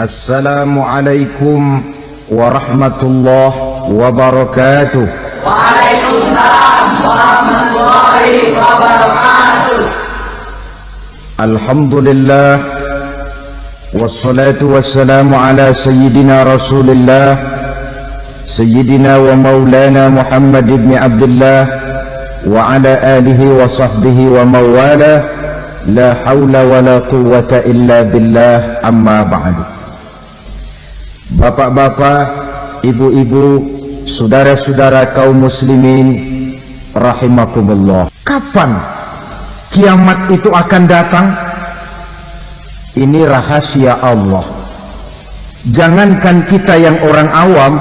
Assalamualaikum warahmatullahi wabarakatuh. Waalaikumsalam warahmatullahi wabarakatuh. Alhamdulillah wassalatu wassalamu ala sayyidina Rasulillah sayyidina wa maulana Muhammad ibn Abdullah wa ala alihi wa sahbihi wa mawala. La hawla wa la quwwata illa billah, amma ba'du. Bapak-bapak, ibu-ibu, saudara-saudara kaum muslimin rahimakumullah. Kapan kiamat itu akan datang? Ini rahasia Allah. Jangankan kita yang orang awam,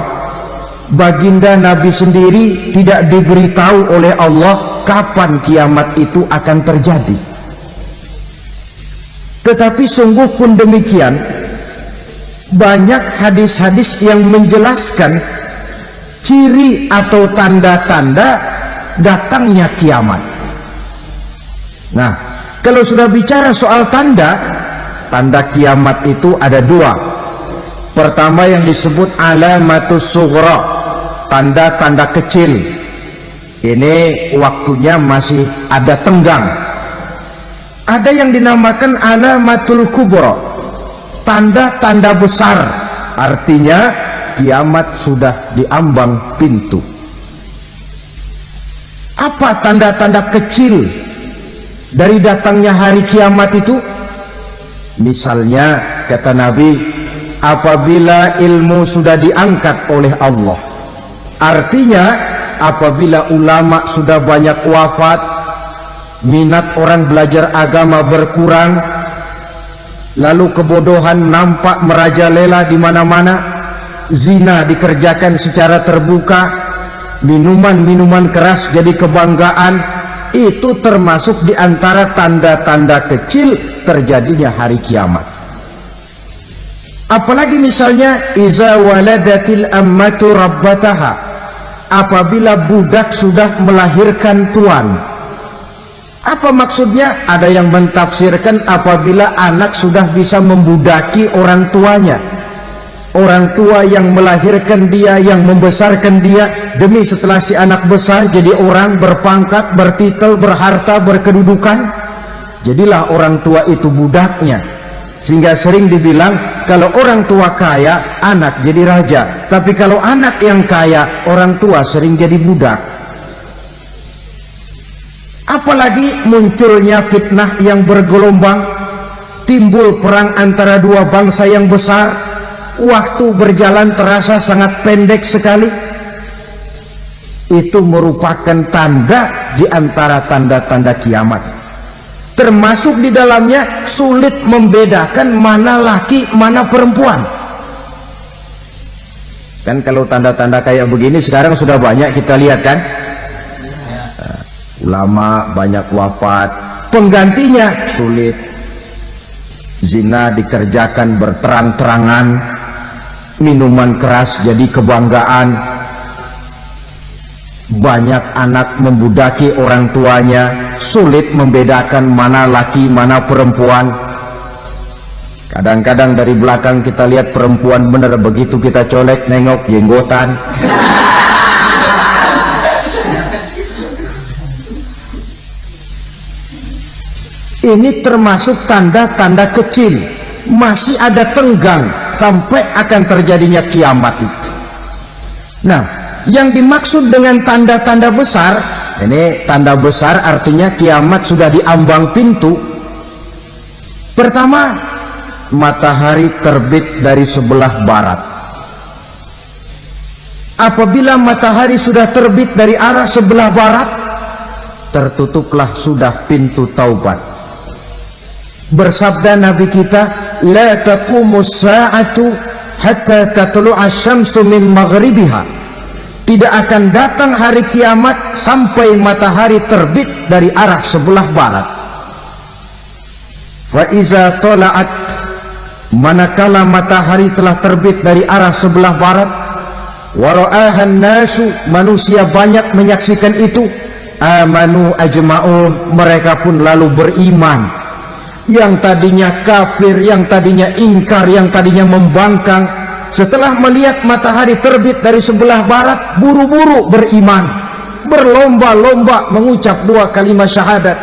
baginda Nabi sendiri tidak diberitahu oleh Allah kapan kiamat itu akan terjadi. Tetapi sungguh pun demikian, banyak hadis-hadis yang menjelaskan ciri atau tanda-tanda datangnya kiamat. Nah, kalau sudah bicara soal tanda kiamat itu ada dua. Pertama yang disebut alamatus sughra, tanda-tanda kecil. Ini waktunya masih ada tenggang. Ada yang dinamakan alamatul kubra, tanda-tanda besar, artinya kiamat sudah diambang pintu. Apa tanda-tanda kecil dari datangnya hari kiamat itu? Misalnya kata Nabi, apabila ilmu sudah diangkat oleh Allah, artinya apabila ulama sudah banyak wafat, minat orang belajar agama berkurang, lalu kebodohan nampak merajalela di mana-mana, zina dikerjakan secara terbuka, minuman-minuman keras jadi kebanggaan, itu termasuk di antara tanda-tanda kecil terjadinya hari kiamat. Apalagi misalnya iza waladatil ammatu rabbataha, apabila budak sudah melahirkan tuan. Apa maksudnya? Ada yang mentafsirkan apabila anak sudah bisa membudaki orang tuanya. Orang tua yang melahirkan dia, yang membesarkan dia, demi setelah si anak besar jadi orang berpangkat, bertitel, berharta, berkedudukan, jadilah orang tua itu budaknya. Sehingga sering dibilang kalau orang tua kaya, anak jadi raja. Tapi kalau anak yang kaya, orang tua sering jadi budak. Apalagi munculnya fitnah yang bergelombang, timbul perang antara dua bangsa yang besar, waktu berjalan terasa sangat pendek sekali. Itu merupakan tanda di antara tanda-tanda kiamat. Termasuk di dalamnya sulit membedakan mana laki, mana perempuan. Kan kalau tanda-tanda kayak begini sekarang sudah banyak kita lihat kan? Ulama banyak wafat, penggantinya sulit. Zina dikerjakan berterang-terangan, minuman keras jadi kebanggaan, banyak anak membudaki orang tuanya, sulit membedakan mana laki mana perempuan. Kadang-kadang dari belakang kita lihat perempuan bener, begitu kita colek nengok jenggotan. Ini termasuk tanda-tanda kecil, masih ada tenggang sampai akan terjadinya kiamat itu. Nah, yang dimaksud dengan tanda-tanda besar, ini tanda besar artinya kiamat sudah diambang pintu. Pertama, matahari terbit dari sebelah barat. Apabila matahari sudah terbit dari arah sebelah barat, tertutuplah sudah pintu taubat. Bersabda Nabi kita, la taqumus sa'atu hatta tatlu'a syamsu min maghribiha. Tidak akan datang hari kiamat sampai matahari terbit dari arah sebelah barat. Fa iza tala'at, manakala matahari telah terbit dari arah sebelah barat, wa ra'ahan nasu, manusia banyak menyaksikan itu, amanu ajma'un, mereka pun lalu beriman. yang tadinya kafir, yang tadinya ingkar, yang tadinya membangkang, setelah melihat matahari terbit dari sebelah barat, buru-buru beriman, berlomba-lomba mengucap 2 kalimat syahadat.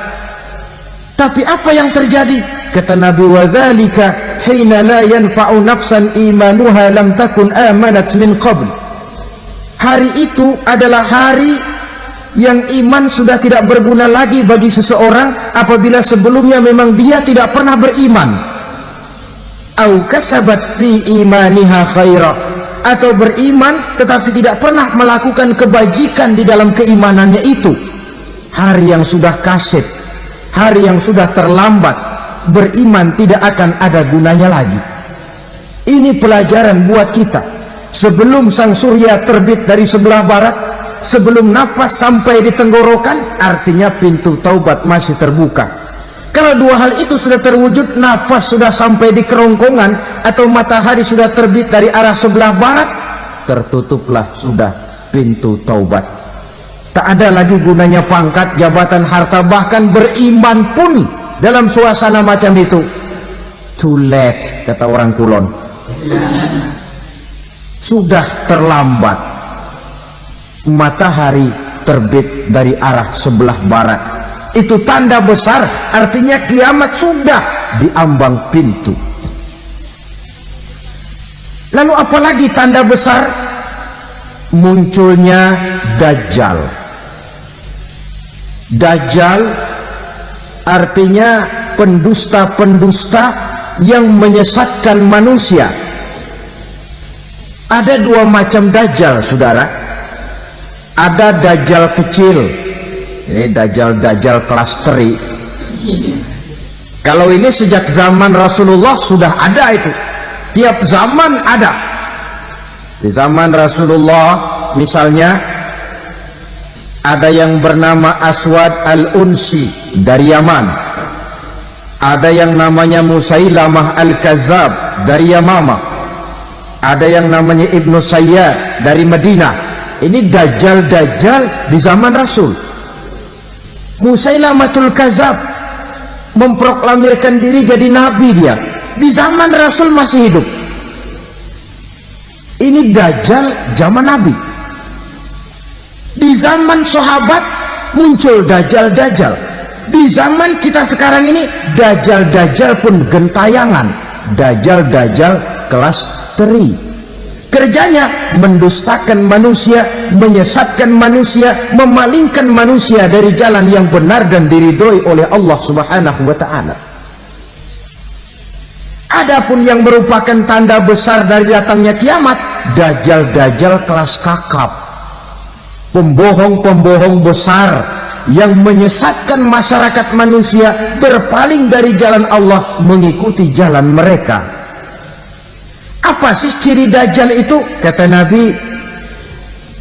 Tapi apa yang terjadi? Kata Nabi, wadzalika hina la yanfa'u nafsan imanuha lam takun amanat min qabl. Hari itu adalah hari yang iman sudah tidak berguna lagi bagi seseorang apabila sebelumnya memang dia tidak pernah beriman. Au kasabat fi imaniha khaira, atau beriman tetapi tidak pernah melakukan kebajikan di dalam keimanannya itu. Hari yang sudah kasib, hari yang sudah terlambat, beriman tidak akan ada gunanya lagi. Ini pelajaran buat kita. Sebelum sang surya terbit dari sebelah barat, sebelum nafas sampai di tenggorokan, artinya pintu taubat masih terbuka. Kalau 2 hal itu sudah terwujud, nafas sudah sampai di kerongkongan atau matahari sudah terbit dari arah sebelah barat, tertutuplah sudah pintu taubat. Tak ada lagi gunanya pangkat, jabatan, harta, bahkan beriman pun dalam suasana macam itu too late, kata orang Kulon. Sudah terlambat. Matahari terbit dari arah sebelah barat, itu tanda besar, artinya kiamat sudah diambang pintu. Lalu apalagi tanda besar? Munculnya Dajjal. Dajjal artinya pendusta-pendusta yang menyesatkan manusia. Ada 2 macam Dajjal, saudara. Ada Dajjal kecil, ini Dajjal kelas teri. Kalau ini sejak zaman Rasulullah sudah ada itu, tiap zaman ada. Di zaman Rasulullah misalnya ada yang bernama Aswad al-Unsi dari Yaman, ada yang namanya Musailamah al-Kazzab dari Yamamah, ada yang namanya Ibnu Sayyad dari Madinah. Ini Dajjal di zaman Rasul. Musailamatul Kazzab memproklamirkan diri jadi nabi, dia di zaman Rasul masih hidup. Ini Dajjal zaman Nabi. Di zaman sahabat muncul Dajjal. Di zaman kita sekarang ini Dajjal pun gentayangan. Dajjal kelas teri. Kerjanya mendustakan manusia, menyesatkan manusia, memalingkan manusia dari jalan yang benar dan diridhoi oleh Allah Subhanahu wa ta'ala. Adapun yang merupakan tanda besar dari datangnya kiamat, Dajjal kelas kakap, pembohong besar yang menyesatkan masyarakat manusia berpaling dari jalan Allah mengikuti jalan mereka. Apa sih ciri Dajjal itu? Kata Nabi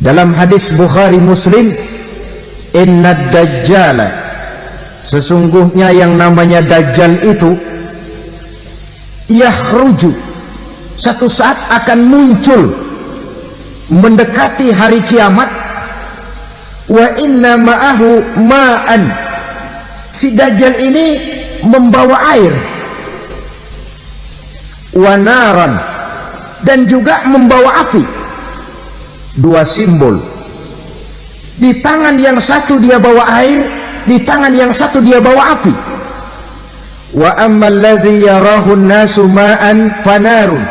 dalam hadis Bukhari Muslim, inna Dajjala, sesungguhnya yang namanya Dajjal itu yakhruju, satu saat akan muncul mendekati hari kiamat. Wa inna ma'ahu ma'an, si Dajjal ini membawa air, wa naran, dan juga membawa api. 2 simbol. Di tangan yang satu dia bawa air, di tangan yang satu dia bawa api. Wa ammal ladzi yarahu an-nasu ma'an fanarun,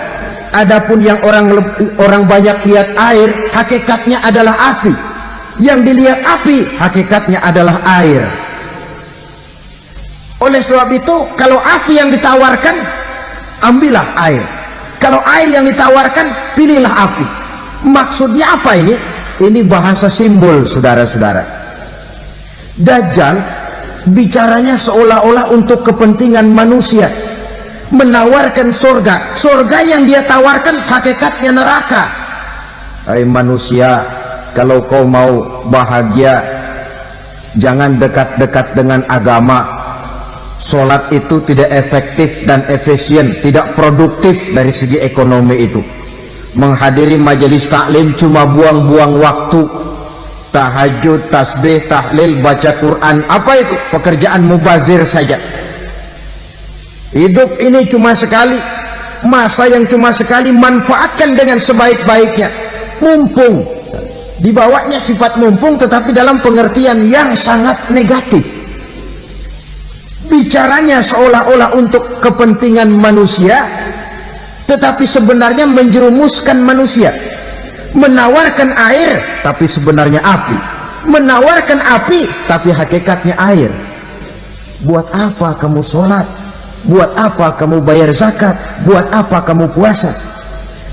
adapun yang orang banyak lihat air, hakikatnya adalah api. Yang dilihat api, hakikatnya adalah air. Oleh sebab itu, kalau api yang ditawarkan, ambillah air. Kalau air yang ditawarkan, pilihlah api. Maksudnya apa ini? Ini bahasa simbol, saudara-saudara. Dajjal bicaranya seolah-olah untuk kepentingan manusia, menawarkan surga. Surga yang dia tawarkan hakikatnya neraka. Hai manusia, kalau kau mau bahagia, jangan dekat-dekat dengan agama. Sholat itu tidak efektif dan efisien, tidak produktif dari segi ekonomi itu. Menghadiri majelis taklim cuma buang-buang waktu. Tahajud, tasbih, tahlil, baca Quran, apa itu? Pekerjaan mubazir saja. Hidup ini cuma sekali, masa yang cuma sekali, manfaatkan dengan sebaik-baiknya. Mumpung, dibawanya sifat mumpung tetapi dalam pengertian yang sangat negatif. Bicaranya seolah-olah untuk kepentingan manusia, tetapi sebenarnya menjerumuskan manusia. Menawarkan air tapi sebenarnya api, menawarkan api tapi hakikatnya air. Buat apa kamu sholat? Buat apa kamu bayar zakat? Buat apa kamu puasa?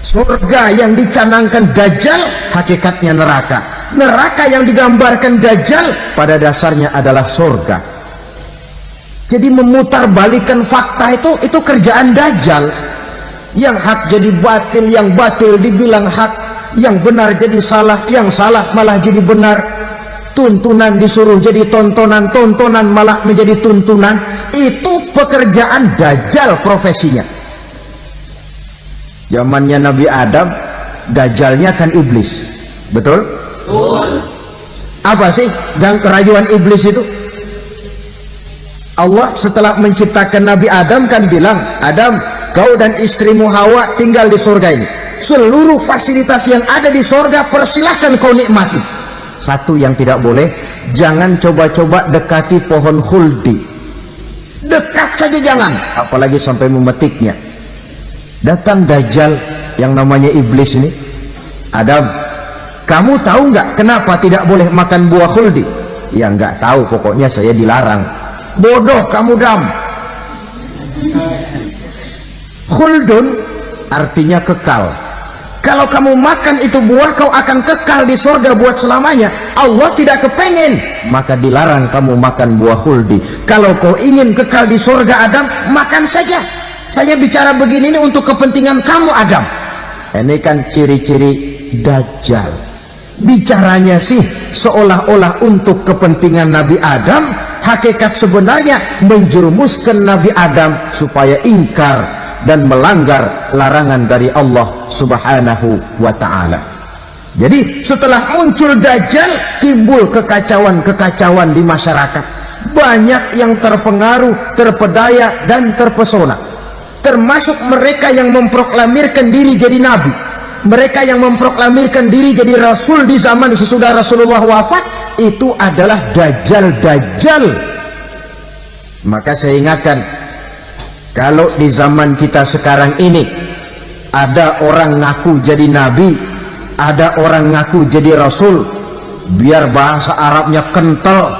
Surga yang dicanangkan Dajjal hakikatnya neraka. Neraka yang digambarkan Dajjal pada dasarnya adalah surga. Jadi memutarbalikkan fakta itu kerjaan Dajjal. Yang hak jadi batil, yang batil dibilang hak, yang benar jadi salah, yang salah malah jadi benar. Tuntunan disuruh jadi tontonan, tontonan malah menjadi tuntunan. Itu pekerjaan Dajjal profesinya. Zamannya Nabi Adam, Dajjalnya kan iblis. Betul? Betul. Apa sih dan kerayuan iblis itu? Allah setelah menciptakan Nabi Adam kan bilang, Adam, kau dan istrimu Hawa tinggal di surga ini. Seluruh fasilitas yang ada di surga persilahkan kau nikmati. Satu yang tidak boleh, jangan coba-coba dekati pohon khuldi. Dekat saja jangan, apalagi sampai memetiknya. Datang Dajjal yang namanya iblis ini. Adam, kamu tahu nggak kenapa tidak boleh makan buah khuldi? Ya nggak tahu, pokoknya saya dilarang. Bodoh kamu, Dam. Khuldun artinya kekal. Kalau kamu makan itu buah, kau akan kekal di surga buat selamanya. Allah tidak kepengen, maka dilarang kamu makan buah khuldi. Kalau kau ingin kekal di surga, Adam, makan saja. Saya bicara begini ini untuk kepentingan kamu, Adam. Ini kan ciri-ciri Dajjal. Bicaranya sih seolah-olah untuk kepentingan Nabi Adam, hakikat sebenarnya menjerumuskan Nabi Adam supaya ingkar dan melanggar larangan dari Allah Subhanahu wa ta'ala. Jadi setelah muncul Dajjal, timbul kekacauan-kekacauan di masyarakat. Banyak yang terpengaruh, terpedaya dan terpesona. Termasuk mereka yang memproklamirkan diri jadi nabi, mereka yang memproklamirkan diri jadi rasul di zaman sesudah Rasulullah wafat. Itu adalah Dajjal-Dajjal. Maka saya ingatkan, kalau di zaman kita sekarang ini ada orang ngaku jadi nabi, ada orang ngaku jadi rasul, biar bahasa Arabnya kental,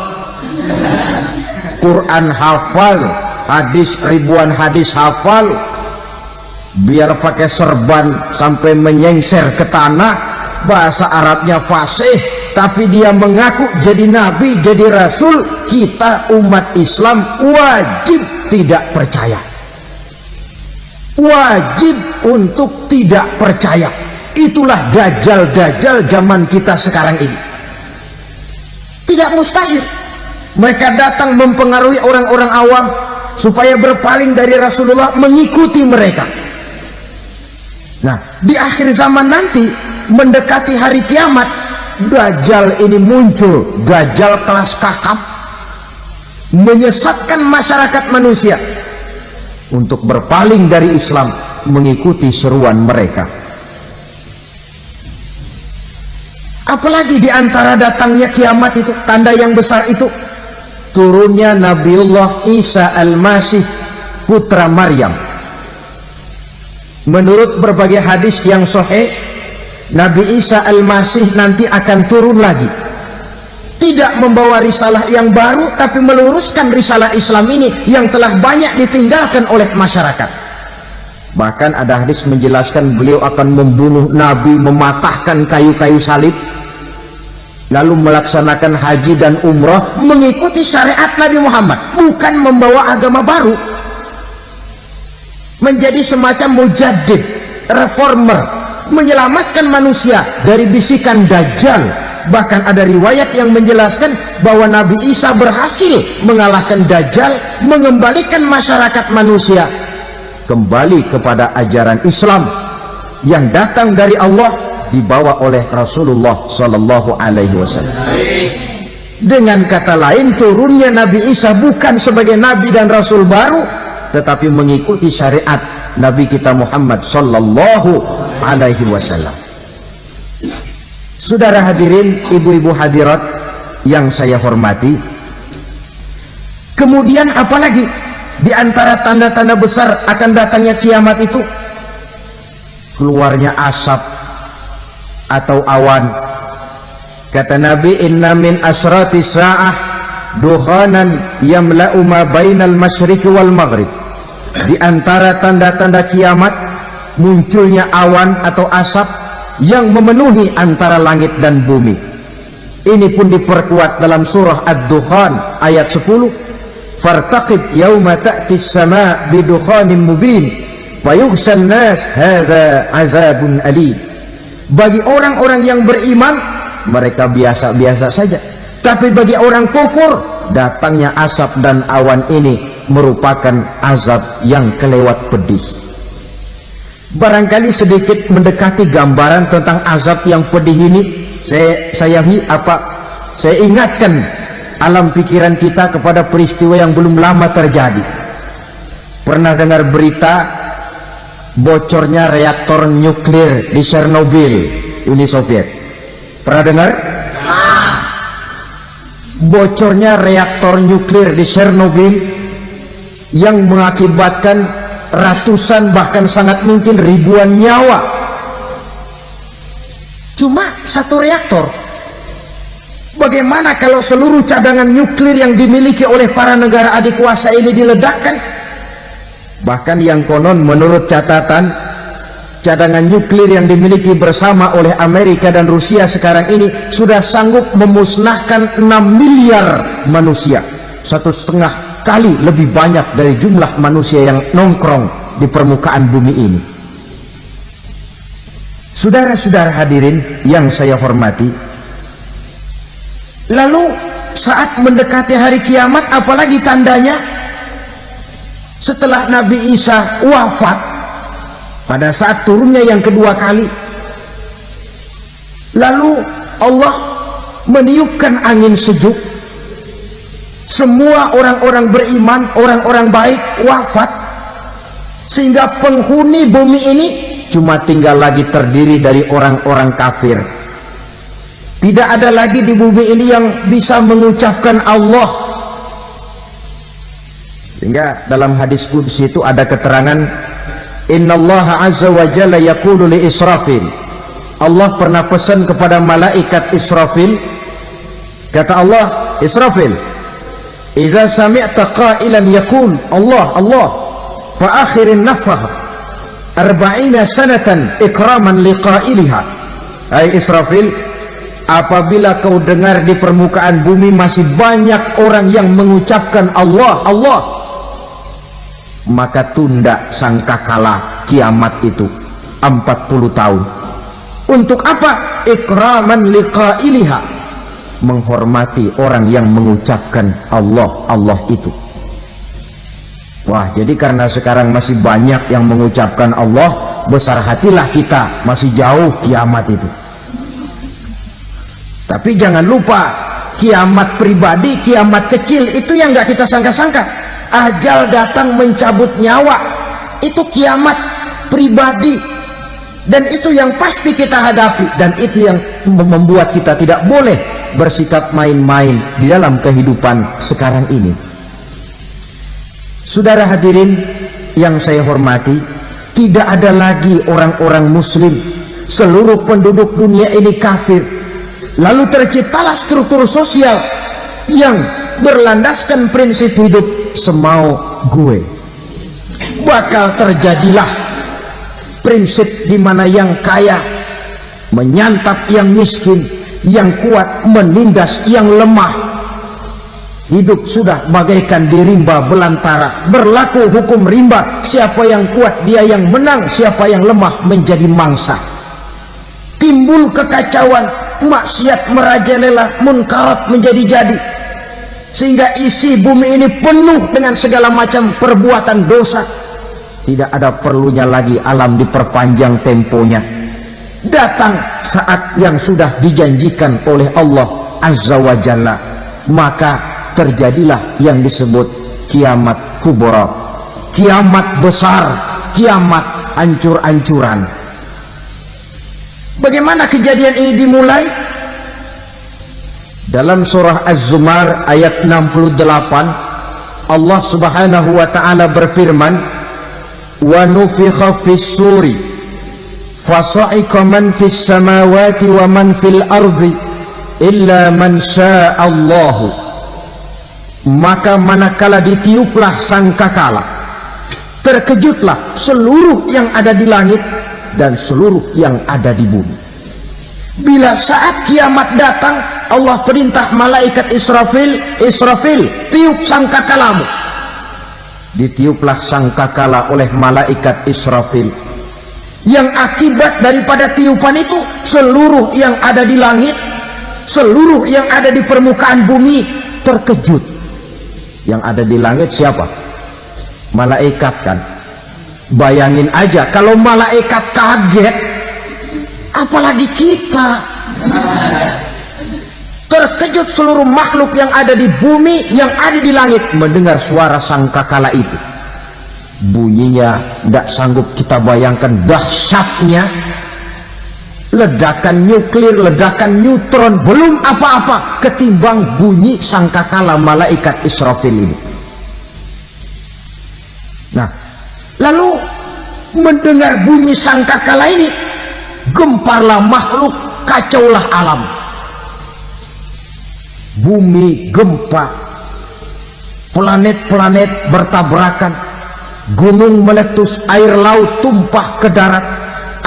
Quran hafal, hadis ribuan hadis hafal, biar pakai serban sampai menyengser ke tanah, bahasa Arabnya fasih, tapi dia mengaku jadi nabi, jadi rasul, kita umat Islam wajib tidak percaya. Wajib untuk tidak percaya. Itulah Dajjal-Dajjal zaman kita sekarang ini. Tidak mustahil mereka datang mempengaruhi orang-orang awam supaya berpaling dari Rasulullah, mengikuti mereka. Nah, di akhir zaman nanti, mendekati hari kiamat, Dajjal ini muncul. Dajjal kelas kakap, menyesatkan masyarakat manusia untuk berpaling dari Islam, mengikuti seruan mereka. Apalagi di antara datangnya kiamat itu, tanda yang besar itu, turunnya Nabiullah Isa Al-Masih, putra Maryam. Menurut berbagai hadis yang sahih, Nabi Isa Al-Masih nanti akan turun lagi, tidak membawa risalah yang baru, tapi meluruskan risalah Islam ini yang telah banyak ditinggalkan oleh masyarakat. Bahkan ada hadis menjelaskan beliau akan membunuh Nabi, mematahkan kayu-kayu salib, lalu melaksanakan haji dan umrah mengikuti syariat Nabi Muhammad, bukan membawa agama baru. Menjadi semacam mujaddid, reformer, menyelamatkan manusia dari bisikan Dajjal. Bahkan ada riwayat yang menjelaskan bahwa Nabi Isa berhasil mengalahkan Dajjal, mengembalikan masyarakat manusia kembali kepada ajaran Islam yang datang dari Allah, dibawa oleh Rasulullah Sallallahu Alaihi Wasallam. Dengan kata lain, turunnya Nabi Isa bukan sebagai nabi dan rasul baru, tetapi mengikuti syariat Nabi kita Muhammad sallallahu alaihi wasallam. Saudara hadirin, ibu-ibu hadirat yang saya hormati, kemudian apalagi di antara tanda-tanda besar akan datangnya kiamat itu? Keluarnya asap atau awan. Kata Nabi, inna min asrati sa'ah dukhanan yamla'u ma bainal masyriqi wal maghrib. Di antara tanda-tanda kiamat munculnya awan atau asap yang memenuhi antara langit dan bumi. Ini pun diperkuat dalam surah Ad-Dukhan ayat 10. Fartaqib yauma ta'ti as-sama' bidukhanin mubin fayughshan nas hadza azabun alim. Bagi orang-orang yang beriman, mereka biasa-biasa saja, tapi bagi orang kufur, datangnya asap dan awan ini merupakan azab yang kelewat pedih. Barangkali sedikit mendekati gambaran tentang azab yang pedih ini, saya ingatkan alam pikiran kita kepada peristiwa yang belum lama terjadi. Pernah dengar berita bocornya reaktor nuklir di Chernobyl, Uni Soviet? Pernah dengar? Bocornya reaktor nuklir di Chernobyl yang mengakibatkan ratusan bahkan sangat mungkin ribuan nyawa. Cuma satu reaktor. Bagaimana kalau seluruh cadangan nuklir yang dimiliki oleh para negara adikuasa ini diledakkan? Bahkan yang konon menurut catatan, cadangan nuklir yang dimiliki bersama oleh Amerika dan Rusia sekarang ini sudah sanggup memusnahkan 6 miliar manusia, 1,5 kali lebih banyak dari jumlah manusia yang nongkrong di permukaan bumi ini. Saudara-saudara hadirin yang saya hormati, lalu saat mendekati hari kiamat, apalagi tandanya? Setelah Nabi Isa wafat, pada saat turunnya yang kedua kali, lalu Allah meniupkan angin sejuk. Semua orang-orang beriman, orang-orang baik wafat, sehingga penghuni bumi ini cuma tinggal lagi terdiri dari orang-orang kafir. Tidak ada lagi di bumi ini yang bisa mengucapkan Allah. Sehingga dalam hadis qudsi itu ada keterangan, innallaha azza wa jalla yaqulu li Israfil. Allah pernah pesan kepada malaikat Israfil, kata Allah, Israfil, iza sami'ta qailan yaqul Allah Allah fa akhirin nafah 40 sanatan ikraman liqailiha. Hai Israfil, apabila kau dengar di permukaan bumi masih banyak orang yang mengucapkan Allah Allah, maka tunda sangkakala kiamat itu 40 tahun. Untuk apa? Ikraman liqailiha, menghormati orang yang mengucapkan Allah Allah itu. Wah, jadi karena sekarang masih banyak yang mengucapkan Allah, besar hatilah kita, masih jauh kiamat itu. Tapi jangan lupa, kiamat pribadi, kiamat kecil itu yang nggak kita sangka-sangka. Ajal datang mencabut nyawa, itu kiamat pribadi, dan itu yang pasti kita hadapi, dan itu yang membuat kita tidak boleh bersikap main-main di dalam kehidupan sekarang ini. Saudara hadirin yang saya hormati, tidak ada lagi orang-orang muslim, seluruh penduduk dunia ini kafir. Lalu terciptalah struktur sosial yang berlandaskan prinsip hidup semau gue. Bakal terjadilah prinsip di mana yang kaya menyantap yang miskin, yang kuat menindas yang lemah. Hidup sudah bagaikan di rimba belantara, berlaku hukum rimba, siapa yang kuat dia yang menang, siapa yang lemah menjadi mangsa. Timbul kekacauan, maksiat merajalela, munkarat menjadi-jadi, sehingga isi bumi ini penuh dengan segala macam perbuatan dosa. Tidak ada perlunya lagi alam diperpanjang temponya. Datang saat yang sudah dijanjikan oleh Allah Azza wa Jalla, maka terjadilah yang disebut kiamat kubra, kiamat besar, kiamat hancur-hancuran. Bagaimana kejadian ini dimulai? Dalam surah Az-Zumar ayat 68, Allah Subhanahu wa taala berfirman, "Wa nufikha fis-suri fasa'iqa man fis samawati wa man fil ardi illa man syaa Allah." Maka manakala ditiuplah sangkakala, terkejutlah seluruh yang ada di langit dan seluruh yang ada di bumi. Bila saat kiamat datang, Allah perintah malaikat Israfil, "Israfil, tiup sangkakalamu." Ditiuplah sangkakala oleh malaikat Israfil. Yang akibat daripada tiupan itu, seluruh yang ada di langit, seluruh yang ada di permukaan bumi terkejut. Yang ada di langit siapa? Malaikat kan. Bayangin aja kalau malaikat kaget, apalagi kita. Terkejut seluruh makhluk yang ada di bumi, yang ada di langit mendengar suara sangkakala itu. Bunyinya tidak sanggup kita bayangkan dahsyatnya. Ledakan nuklir, ledakan neutron, belum apa-apa ketimbang bunyi sangkakala malaikat Israfil ini. Nah, lalu mendengar bunyi sangkakala ini, gemparlah makhluk, kacaulah alam. Bumi gempa, planet-planet bertabrakan, gunung meletus, air laut tumpah ke darat,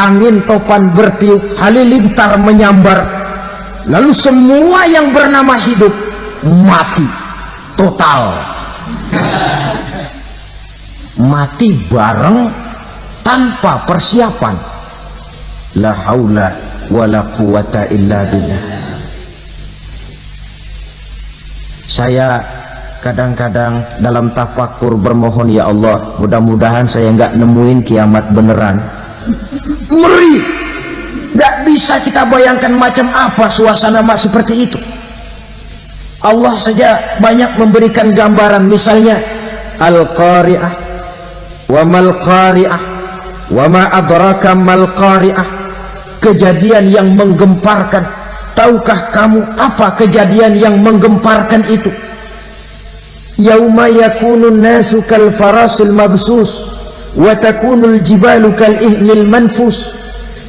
angin topan bertiup, halilintar menyambar. Lalu semua yang bernama hidup mati total. Mati bareng tanpa persiapan. La haula wala quwata illa billah. Saya kadang-kadang dalam tafakur bermohon, ya Allah, mudah-mudahan saya nggak nemuin kiamat beneran. Ngeri, nggak bisa kita bayangkan macam apa suasana seperti itu. Allah saja banyak memberikan gambaran, misalnya Al-Qari'ah, wa mal qari'ah, wa ma adraka mal qari'ah. Kejadian yang menggemparkan. Tahukah kamu apa kejadian yang menggemparkan itu? Yauma yakunun nasu kal farasil mabsus wa takunul jibalu kal ihnil manfus.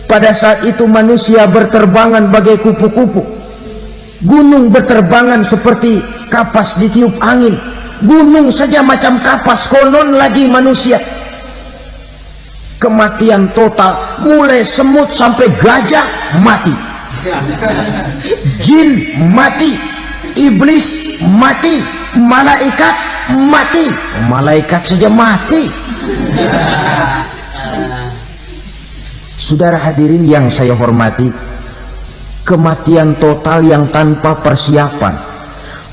Pada saat itu manusia berterbangan bagai kupu-kupu, gunung berterbangan seperti kapas ditiup angin. Gunung saja macam kapas, konon lagi manusia. Kematian total, mulai semut sampai gajah mati, jin mati, iblis mati, malaikat mati. Malaikat saja mati. Saudara hadirin yang saya hormati, kematian total yang tanpa persiapan.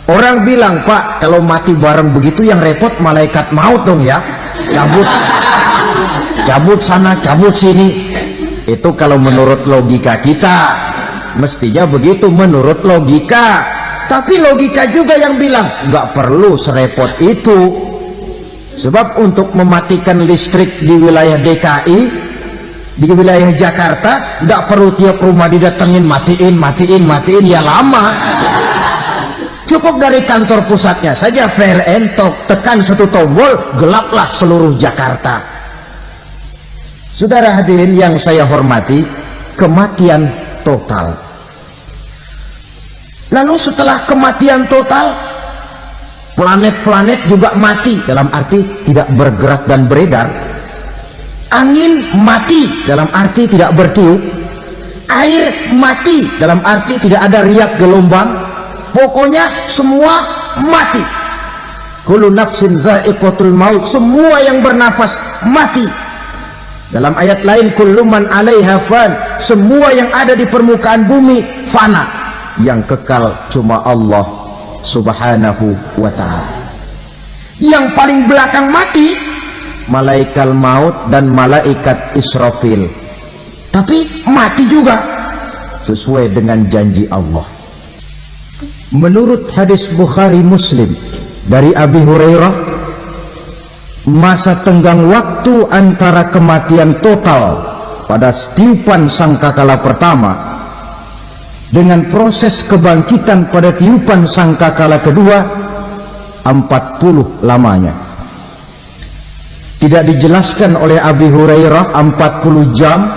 Orang bilang, Pak, kalau mati bareng begitu yang repot malaikat maut dong ya, cabut sana, cabut sini. Itu kalau menurut logika kita, mestinya begitu menurut logika. Tapi logika juga yang bilang nggak perlu serepot itu. Sebab untuk mematikan listrik di wilayah DKI, di wilayah Jakarta, nggak perlu tiap rumah didatengin matiin, ya lama. Cukup dari kantor pusatnya saja PLN, tekan satu tombol, gelaplah seluruh Jakarta. Saudara hadirin yang saya hormati, kematian total. Lalu setelah kematian total, planet-planet juga mati, dalam arti tidak bergerak dan beredar. Angin mati, dalam arti tidak bertiup. Air mati, dalam arti tidak ada riak gelombang. Pokoknya semua mati. Kullu nafsin za'iqatul maut, semua yang bernafas mati. Dalam ayat lain, kullu man 'alaiha fan, semua yang ada di permukaan bumi fana. Yang kekal cuma Allah Subhanahu wa ta'ala. Yang paling belakang mati malaikat maut dan malaikat Israfil. Tapi mati juga sesuai dengan janji Allah. Menurut hadis Bukhari Muslim dari Abi Hurairah, masa tenggang waktu antara kematian total pada tiupan sangkakala pertama dengan proses kebangkitan pada tiupan sangkakala kedua 40 lamanya. Tidak dijelaskan oleh Abi Hurairah 40 jam,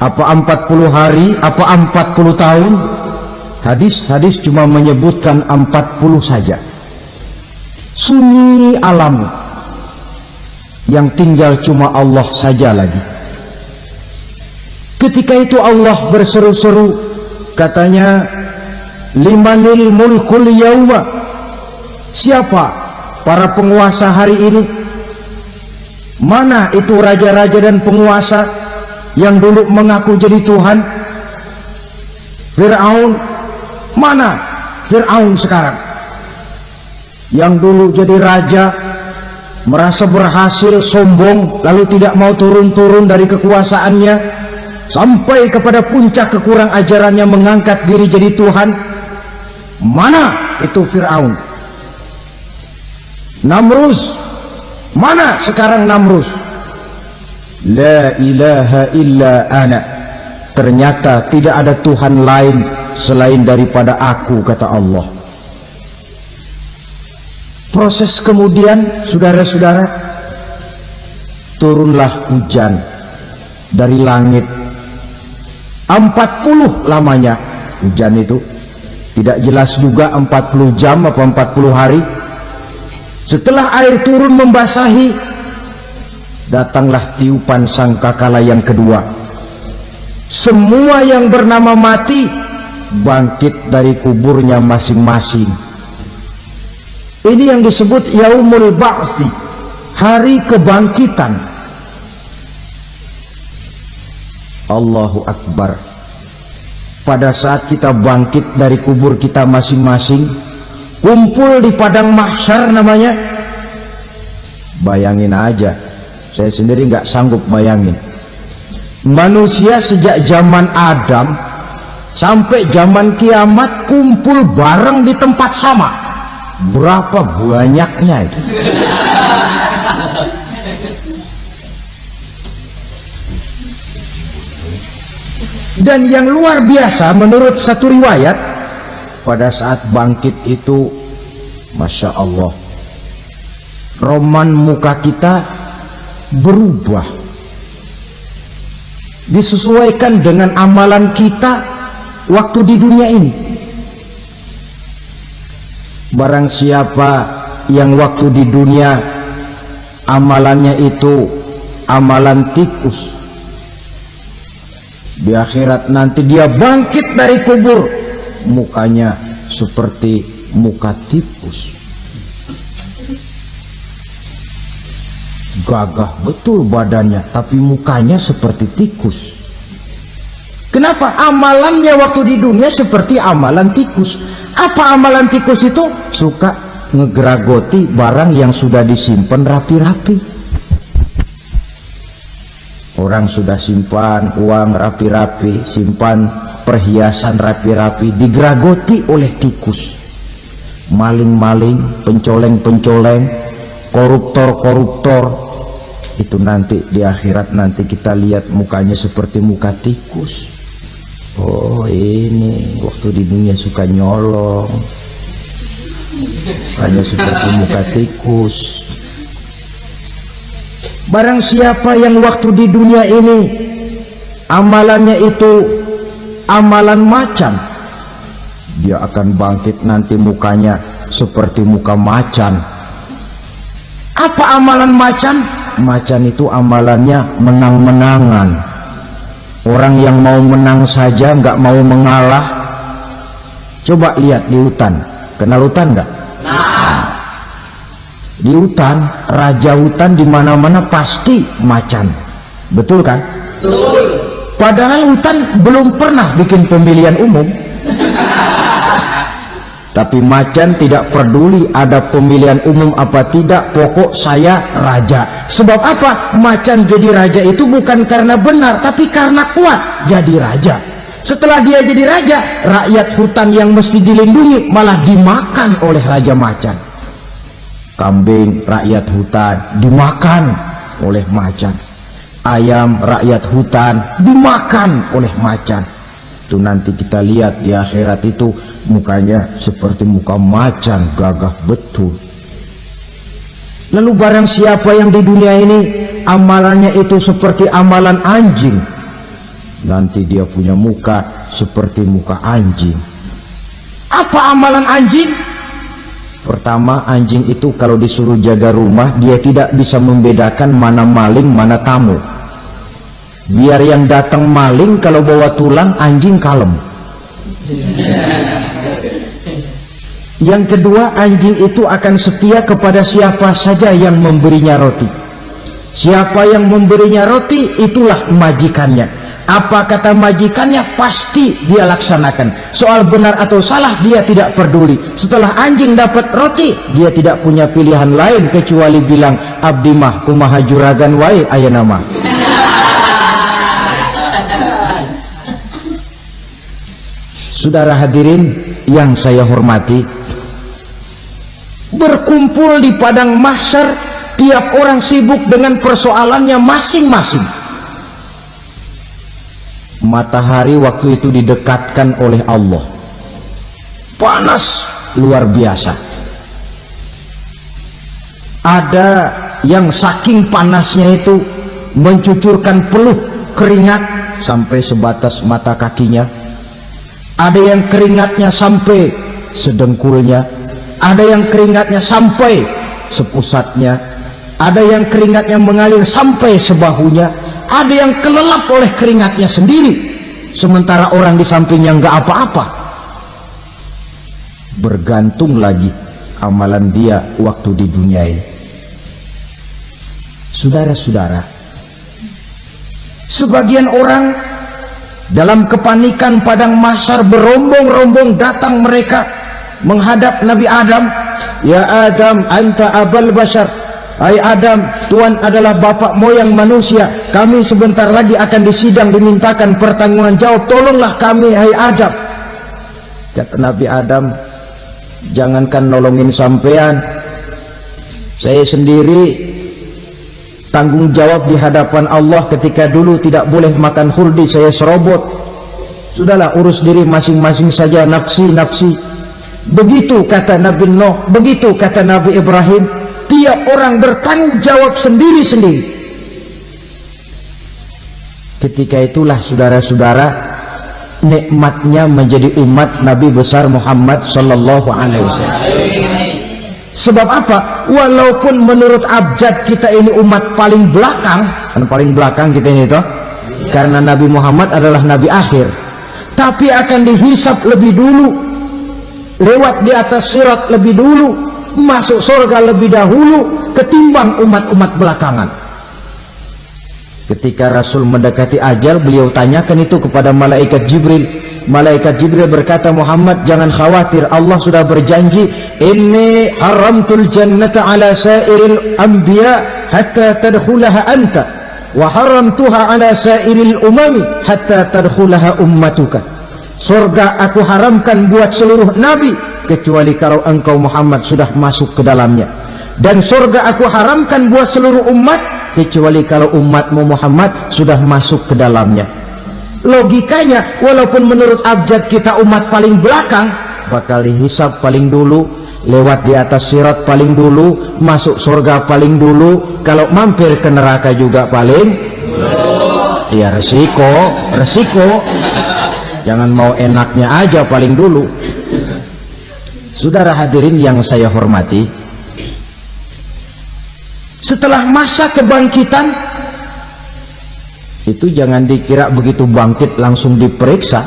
apa 40 hari, apa 40 tahun. Hadis-hadis cuma menyebutkan 40 saja. Sunyi alam yang tinggal cuma Allah saja lagi. Ketika itu Allah berseru-seru, katanya, limanil mulkul yauma, siapa para penguasa hari ini? Mana itu raja-raja dan penguasa yang dulu mengaku jadi Tuhan? Fir'aun, mana Fir'aun sekarang? Yang dulu jadi raja, merasa berhasil, sombong, lalu tidak mau turun-turun dari kekuasaannya, sampai kepada puncak kekurang ajarannya mengangkat diri jadi Tuhan. Mana itu Fir'aun? Namrus, mana sekarang Namrus? La ilaha illa ana, ternyata tidak ada Tuhan lain selain daripada aku, kata Allah. Proses kemudian, saudara-saudara, turunlah hujan dari langit. 40 lamanya hujan itu, tidak jelas juga 40 jam apa 40 hari. Setelah air turun membasahi, datanglah tiupan sangkakala yang kedua. Semua yang bernama mati bangkit dari kuburnya masing-masing. Ini yang disebut Yaumul Ba'thi, hari kebangkitan. Allahu Akbar. Pada saat kita bangkit dari kubur kita masing-masing, kumpul di padang mahsyar namanya. Bayangin aja, saya sendiri nggak sanggup bayangin. Manusia sejak zaman Adam sampai zaman kiamat kumpul bareng di tempat sama. Berapa banyaknya itu? Dan yang luar biasa menurut satu riwayat, pada saat bangkit itu, Masya Allah, roman muka kita berubah, disesuaikan dengan amalan kita waktu di dunia ini. Barang siapa yang waktu di dunia amalannya itu amalan tikus, di akhirat nanti dia bangkit dari kubur, mukanya seperti muka tikus. Gagah betul badannya, tapi mukanya seperti tikus. Kenapa? Amalannya waktu di dunia seperti amalan tikus. Apa amalan tikus itu? Suka ngegeragoti barang yang sudah disimpan rapi-rapi. Orang sudah simpan uang rapi-rapi, simpan perhiasan rapi-rapi, digeragoti oleh tikus. Maling-maling, pencoleng-pencoleng, koruptor-koruptor, itu nanti di akhirat nanti kita lihat mukanya seperti muka tikus. Oh, ini waktu di dunia suka nyolong, hanya seperti muka tikus. Barang siapa yang waktu di dunia ini amalannya itu amalan macan, dia akan bangkit nanti mukanya seperti muka macan. Apa amalan macan? Macan itu amalannya menang-menangan. Orang yang mau menang saja, nggak mau mengalah. Coba lihat di hutan, kenal hutan nggak? Nah. Di hutan, raja hutan di mana-mana pasti macan, betul kan? Betul. Padahal hutan belum pernah bikin pemilihan umum. Tapi macan tidak peduli ada pemilihan umum apa tidak, pokok saya raja. Sebab apa? Macan jadi raja itu bukan karena benar, tapi karena kuat jadi raja. Setelah dia jadi raja, rakyat hutan yang mesti dilindungi malah dimakan oleh raja macan. Kambing rakyat hutan dimakan oleh macan, ayam rakyat hutan dimakan oleh macan. Itu nanti kita lihat di akhirat itu mukanya seperti muka macan, gagah betul. Lalu barang siapa yang di dunia ini amalannya itu seperti amalan anjing, nanti dia punya muka seperti muka anjing. Apa amalan anjing? Pertama, anjing itu kalau disuruh jaga rumah, dia tidak bisa membedakan mana maling, mana tamu. Biar yang datang maling, kalau bawa tulang, anjing kalem. Yang kedua, anjing itu akan setia kepada siapa saja yang memberinya roti. Siapa yang memberinya roti, itulah majikannya. Apa kata majikannya, pasti dia laksanakan. Soal benar atau salah, dia tidak peduli. Setelah anjing dapat roti, dia tidak punya pilihan lain kecuali bilang, abdi mah kumaha juragan wae aya nama. Saudara hadirin yang saya hormati, berkumpul di padang mahsyar, tiap orang sibuk dengan persoalannya masing-masing. Matahari waktu itu didekatkan oleh Allah, panas luar biasa. Ada yang saking panasnya itu mencucurkan peluh keringat sampai sebatas mata kakinya. Ada yang keringatnya sampai sedengkulnya, ada yang keringatnya sampai sepusatnya, ada yang keringatnya mengalir sampai sebahunya, ada yang kelelap oleh keringatnya sendiri, sementara orang di sampingnya nggak apa-apa. Bergantung lagi amalan dia waktu di dunia ini. Saudara-saudara, sebagian orang dalam kepanikan padang mahsyar berombong-rombong datang mereka menghadap Nabi Adam. Ya Adam, anta abal bashar. Hai Adam, Tuhan adalah bapak moyang manusia. Kami sebentar lagi akan disidang, dimintakan pertanggungan jawab. Tolonglah kami, hai Adam. Kata Nabi Adam, jangankan nolongin sampean, saya sendiri tanggung jawab di hadapan Allah. Ketika dulu tidak boleh makan khuldi, saya serobot. Sudahlah, urus diri masing-masing saja, nafsi-nafsi. Begitu kata Nabi Nuh, begitu kata Nabi Ibrahim. Tiap orang bertanggung jawab sendiri-sendiri. Ketika itulah saudara-saudara, nikmatnya menjadi umat Nabi besar Muhammad sallallahu alaihi wasallam. Sebab apa? Walaupun menurut abjad kita ini umat paling belakang, kan paling belakang kita ini toh, karena Nabi Muhammad adalah Nabi akhir, tapi akan dihisap lebih dulu, lewat di atas sirat lebih dulu, masuk surga lebih dahulu ketimbang umat-umat belakangan. Ketika Rasul mendekati ajal, beliau tanyakan itu kepada malaikat Jibril. Malaikat Jibril berkata, Muhammad jangan khawatir, Allah sudah berjanji, inni haramtul jannata ala sairil anbiya hatta tadkhulaha anta wa haramtuha ala sairil umami hatta tadkhulaha ummatuka. Surga aku haramkan buat seluruh nabi kecuali kalau engkau Muhammad sudah masuk ke dalamnya, dan surga aku haramkan buat seluruh umat kecuali kalau umatmu Muhammad sudah masuk ke dalamnya. Logikanya, walaupun menurut abjad kita umat paling belakang, bakal dihisab paling dulu, lewat di atas sirat paling dulu, masuk surga paling dulu, kalau mampir ke neraka juga paling ya resiko. Jangan mau enaknya aja paling dulu. Saudara hadirin yang saya hormati, setelah masa kebangkitan itu jangan dikira begitu bangkit langsung diperiksa,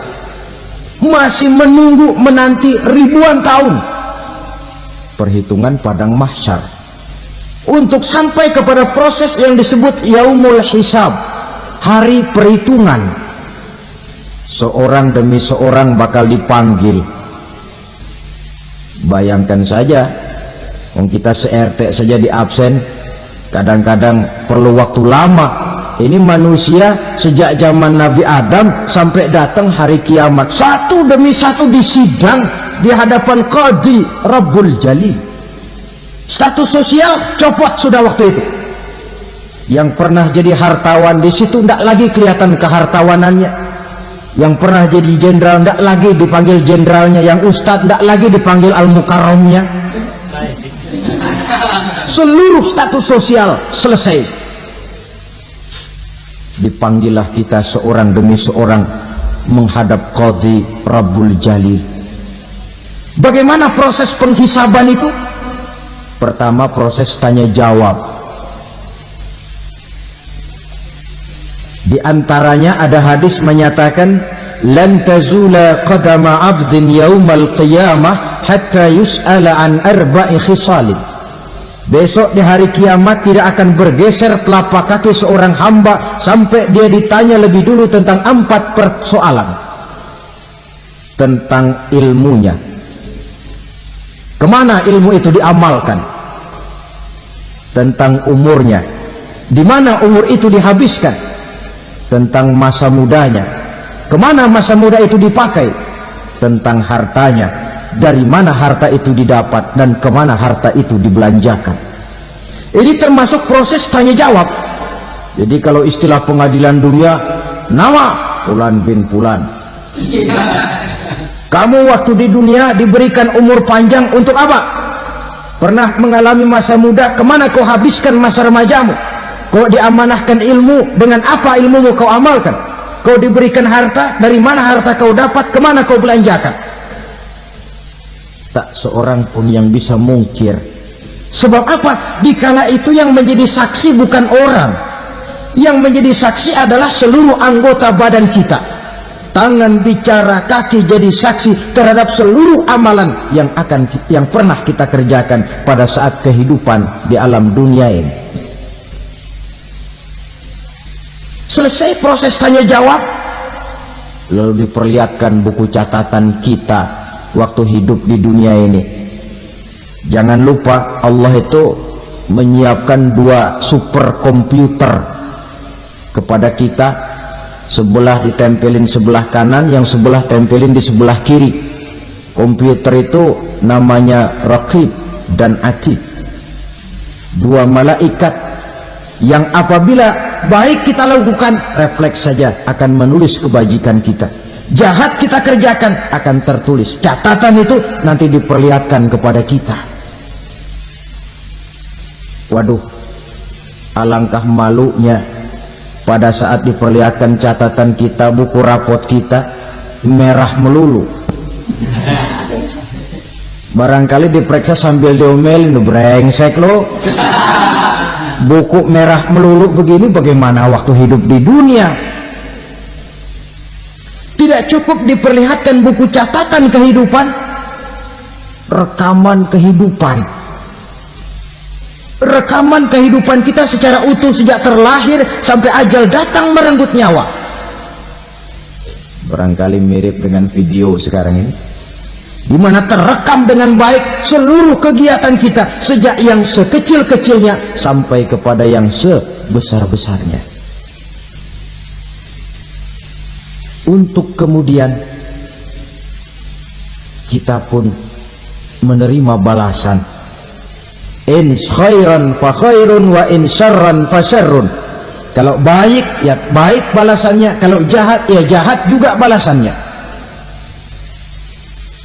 masih menunggu menanti ribuan tahun perhitungan padang mahsyar untuk sampai kepada proses yang disebut yaumul hisab, hari perhitungan. Seorang demi seorang bakal dipanggil. Bayangkan saja, kita se-RT saja di absen, kadang-kadang perlu waktu lama. Ini manusia sejak zaman Nabi Adam sampai datang hari kiamat, satu demi satu disidang di hadapan Qadhi Rabbul Jalil. Status sosial copot sudah waktu itu. Yang pernah jadi hartawan di situ tidak lagi kelihatan kehartawanannya. Yang pernah jadi jenderal tidak lagi dipanggil jenderalnya. Yang ustadz tidak lagi dipanggil al-mukarramnya. Seluruh status sosial selesai. Dipanggillah kita seorang demi seorang menghadap Qadhi Rabbul Jalil. Bagaimana proses penghisaban itu? Pertama, proses tanya jawab. Di antaranya ada hadis menyatakan lan tazula qadama 'abdin yaumal qiyamah hatta yus'ala an arba'i khisalin. Besok di hari kiamat tidak akan bergeser telapak kaki seorang hamba sampai dia ditanya lebih dulu tentang 4 persoalan. Tentang ilmunya. Kemana ilmu itu diamalkan? Tentang umurnya. Di mana umur itu dihabiskan? Tentang masa mudanya. Kemana masa muda itu dipakai? Tentang hartanya. Dari mana harta itu didapat dan kemana harta itu dibelanjakan. Ini termasuk proses tanya jawab. Jadi kalau istilah pengadilan dunia, nama Fulan bin Fulan. Kamu waktu di dunia diberikan umur panjang untuk apa? Pernah mengalami masa muda, kemana kau habiskan masa remajamu? Kau diamanahkan ilmu, dengan apa ilmumu kau amalkan? Kau diberikan harta, dari mana harta kau dapat, kemana kau belanjakan? Tak seorang pun yang bisa mungkir. Sebab apa? Dikala itu yang menjadi saksi bukan orang. Yang menjadi saksi adalah seluruh anggota badan kita. Tangan bicara, kaki jadi saksi terhadap seluruh amalan yang pernah kita kerjakan pada saat kehidupan di alam dunia ini. Selesai proses tanya jawab, lalu diperlihatkan buku catatan kita waktu hidup di dunia ini. Jangan lupa Allah itu menyiapkan 2 superkomputer kepada kita. Sebelah ditempelin sebelah kanan, yang sebelah tempelin di sebelah kiri. Komputer itu namanya Raqib dan Atid. 2 malaikat yang apabila baik kita lakukan, refleks saja akan menulis kebajikan kita. Jahat kita kerjakan, akan tertulis. Catatan itu nanti diperlihatkan kepada kita. Waduh, alangkah malunya pada saat diperlihatkan catatan kita, buku rapot kita merah melulu. Barangkali diperiksa sambil diomelin, brengsek lo. Buku merah melulu begini, bagaimana waktu hidup di dunia? Tidak cukup diperlihatkan buku catatan kehidupan, rekaman kehidupan. Rekaman kehidupan kita secara utuh sejak terlahir sampai ajal datang merenggut nyawa. Barangkali mirip dengan video sekarang ini, di mana terekam dengan baik seluruh kegiatan kita sejak yang sekecil-kecilnya sampai kepada yang sebesar-besarnya. Untuk kemudian kita pun menerima balasan. In khairan fa khairun wa in syarran fa syarrun. Kalau baik ya baik balasannya, kalau jahat ya jahat juga balasannya.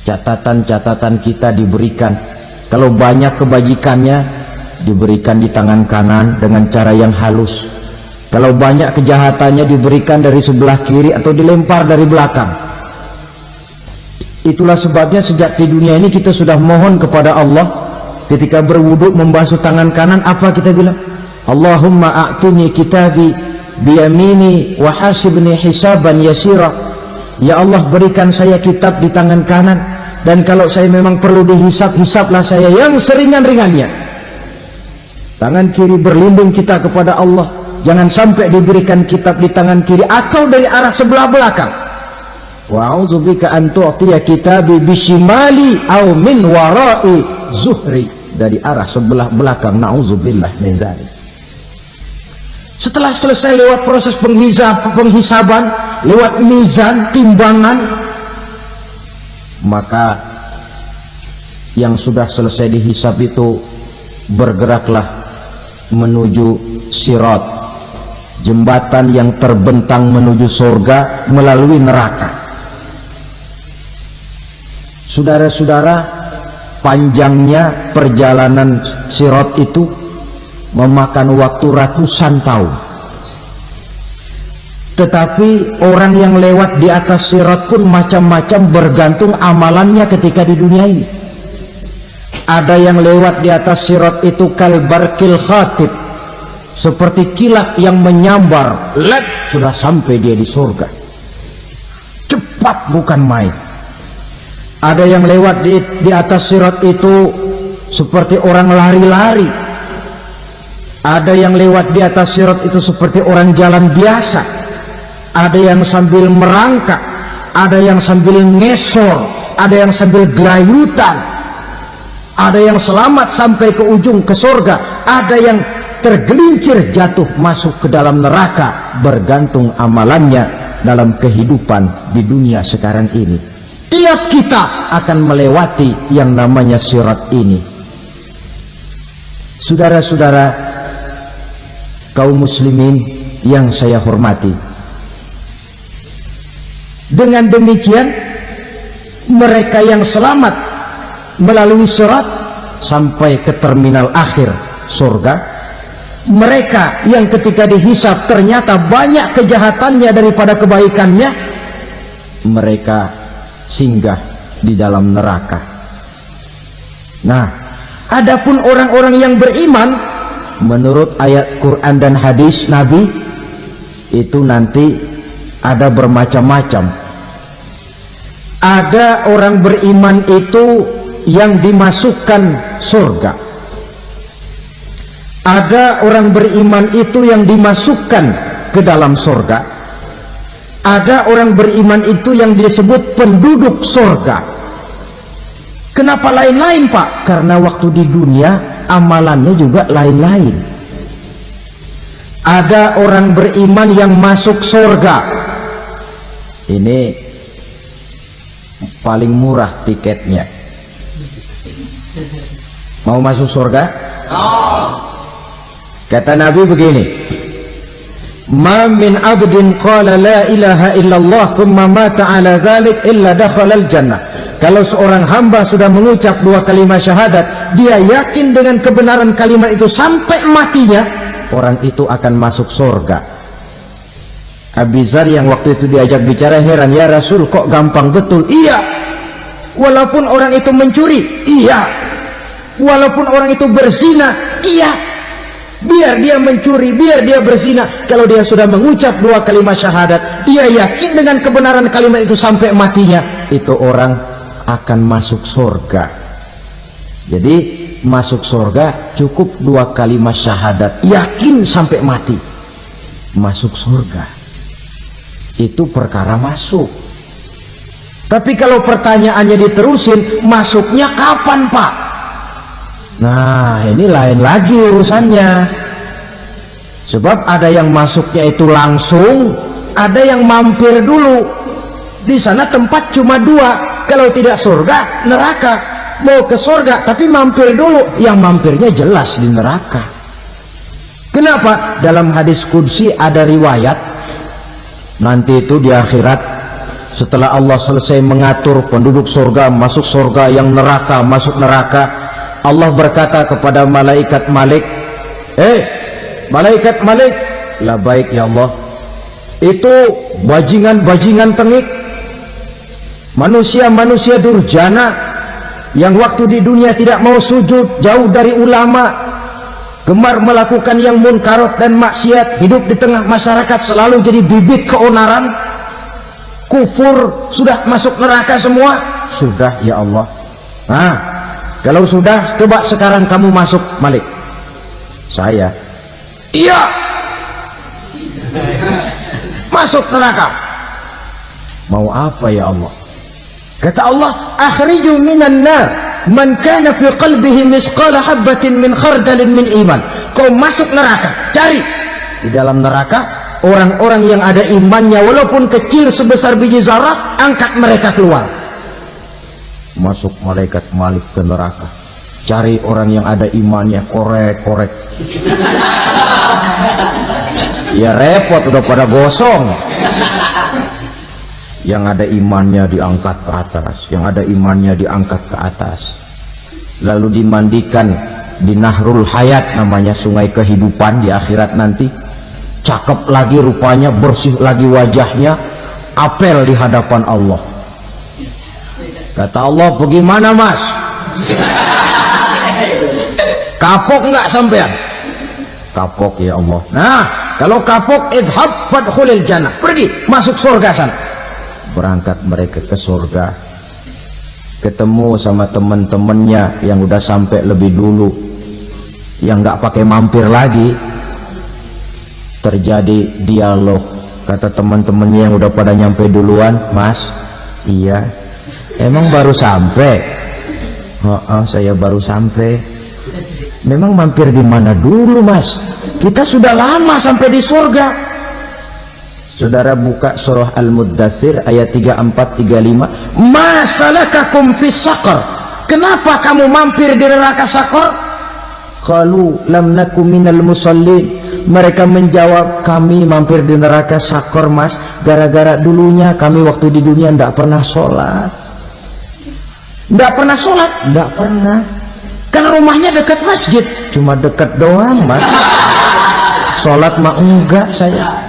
Catatan-catatan kita diberikan. Kalau banyak kebajikannya diberikan di tangan kanan dengan cara yang halus. Kalau banyak kejahatannya diberikan dari sebelah kiri atau dilempar dari belakang. Itulah sebabnya sejak di dunia ini kita sudah mohon kepada Allah. Ketika berwudu membasuh tangan kanan, apa kita bilang? Allahumma a'tini kitabi biyamini wa hasibni hisaban yasira. Ya Allah, berikan saya kitab di tangan kanan, dan kalau saya memang perlu dihisap, hisaplah saya yang seringan-ringannya. Tangan kiri berlindung kita kepada Allah. Jangan sampai diberikan kitab di tangan kiri atau dari arah sebelah belakang. Wa a'udzubika an tu'tiya kitabi bishimali aw min wara'i zuhri, dari arah sebelah belakang. Na'udzubillah min dzalik. Setelah selesai lewat proses penghisaban, lewat mizan, timbangan, maka yang sudah selesai dihisab itu bergeraklah menuju sirat, jembatan yang terbentang menuju surga melalui neraka. Saudara-saudara, panjangnya perjalanan sirat itu memakan waktu ratusan tahun. Tetapi orang yang lewat di atas sirat pun macam-macam, bergantung amalannya ketika di dunia ini. Ada yang lewat di atas sirat itu kalbarkil khatib, seperti kilat yang menyambar, lep, sudah sampai dia di surga. Cepat bukan main. Ada yang lewat di atas sirat itu seperti orang lari-lari. Ada yang lewat di atas sirat itu seperti orang jalan biasa. Ada yang sambil merangkak, ada yang sambil ngesor, ada yang sambil gelayutan, ada yang selamat sampai ke ujung ke surga, ada yang tergelincir jatuh masuk ke dalam neraka, bergantung amalannya dalam kehidupan di dunia sekarang ini. Tiap kita akan melewati yang namanya sirat ini. Saudara-saudara kaum muslimin yang saya hormati, dengan demikian mereka yang selamat melalui sirat sampai ke terminal akhir surga, mereka yang ketika dihisab ternyata banyak kejahatannya daripada kebaikannya, mereka singgah di dalam neraka. Nah, adapun orang-orang yang beriman menurut ayat Quran dan hadis Nabi itu nanti ada bermacam-macam. Ada orang beriman itu yang dimasukkan surga. Ada orang beriman itu yang dimasukkan ke dalam surga. Ada orang beriman itu yang disebut penduduk surga. Kenapa lain-lain, Pak? Karena waktu di dunia amalannya juga lain-lain. Ada orang beriman yang masuk surga. Ini paling murah tiketnya. Mau masuk surga? Kata Nabi begini, ma min abdin qala la ilaha illallah thumma mata ala dhalik illa dakhala al-jannah. Kalau seorang hamba sudah mengucap dua kalimat syahadat, dia yakin dengan kebenaran kalimat itu sampai matinya, orang itu akan masuk surga. Abi Dzar yang waktu itu diajak bicara heran, ya Rasul kok gampang betul? Iya, walaupun orang itu mencuri, iya, walaupun orang itu berzina, iya, biar dia mencuri, biar dia berzina, kalau dia sudah mengucap dua kalimat syahadat, dia yakin dengan kebenaran kalimat itu sampai matinya, itu orang akan masuk surga. Jadi masuk surga cukup dua kalimat syahadat, yakin sampai mati, masuk surga. Itu perkara masuk. Tapi kalau pertanyaannya diterusin, masuknya kapan, Pak? Nah, ini lain lagi urusannya. Sebab ada yang masuknya itu langsung, ada yang mampir dulu. Di sana tempat cuma dua, kalau tidak surga, neraka. Mau ke surga tapi mampir dulu, yang mampirnya jelas di neraka. Kenapa? Dalam hadis qudsi ada riwayat, nanti itu di akhirat, setelah Allah selesai mengatur penduduk surga masuk surga, yang neraka masuk neraka, Allah berkata kepada malaikat Malik, malaikat Malik, la baik ya Allah, itu bajingan-bajingan tengik, manusia-manusia durjana yang waktu di dunia tidak mau sujud, jauh dari ulama, gemar melakukan yang munkarat dan maksiat, hidup di tengah masyarakat selalu jadi bibit keonaran, kufur, sudah masuk neraka semua. Sudah ya Allah. Nah, kalau sudah, coba sekarang kamu masuk, Malik. Saya, iya, masuk neraka. Mau apa ya Allah? Kata Allah, akhriju minan nar man kana fi qalbihi misqala habatin min khardalin min iman. Kau masuk neraka, cari di dalam neraka orang-orang yang ada imannya walaupun kecil sebesar biji zarah, angkat mereka keluar. Masuk malaikat Malik ke neraka. Cari orang yang ada imannya, korek. Ya repot, udah pada gosong. Yang ada imannya diangkat ke atas, yang ada imannya diangkat ke atas, lalu dimandikan di Nahrul Hayat, namanya sungai kehidupan di akhirat nanti. Cakep lagi rupanya, bersih lagi wajahnya, apel di hadapan Allah. Kata Allah, bagaimana mas? Kapok nggak sampean? Kapok ya Allah. Nah, kalau kapok, idhab fadkhulil jannah, pergi masuk surga sana. Berangkat mereka ke surga, ketemu sama teman-temannya yang udah sampai lebih dulu, yang nggak pakai mampir lagi. Terjadi dialog. Kata teman-temannya yang udah pada nyampe duluan, mas, iya, emang baru sampai? Saya baru sampai. Memang mampir di mana dulu mas? Kita sudah lama sampai di surga. Saudara buka surah Al-Muddatsir ayat 34-35. Ma salakakum fis saqar? Kenapa kamu mampir di neraka Saqar? Qalu lam nakum minal musallin. Mereka menjawab, kami mampir di neraka Saqar mas, gara-gara dulunya kami waktu di dunia tidak pernah sholat. Tidak pernah sholat? Tidak pernah. Karena rumahnya dekat masjid, cuma dekat doang mas. Sholat mah enggak saya.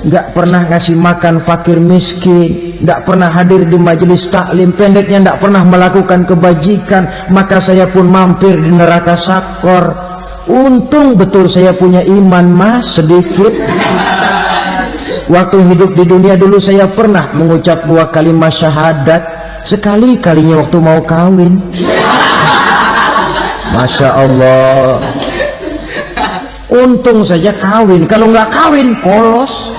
Nggak pernah ngasih makan fakir miskin, nggak pernah hadir di majelis taklim, pendeknya nggak pernah melakukan kebajikan. Maka saya pun mampir di neraka Saqar. Untung betul saya punya iman mas, sedikit. Waktu hidup di dunia dulu saya pernah mengucap 2 kalimat syahadat, sekali-kalinya waktu mau kawin. Masya Allah. Untung saja kawin, kalau nggak kawin polos.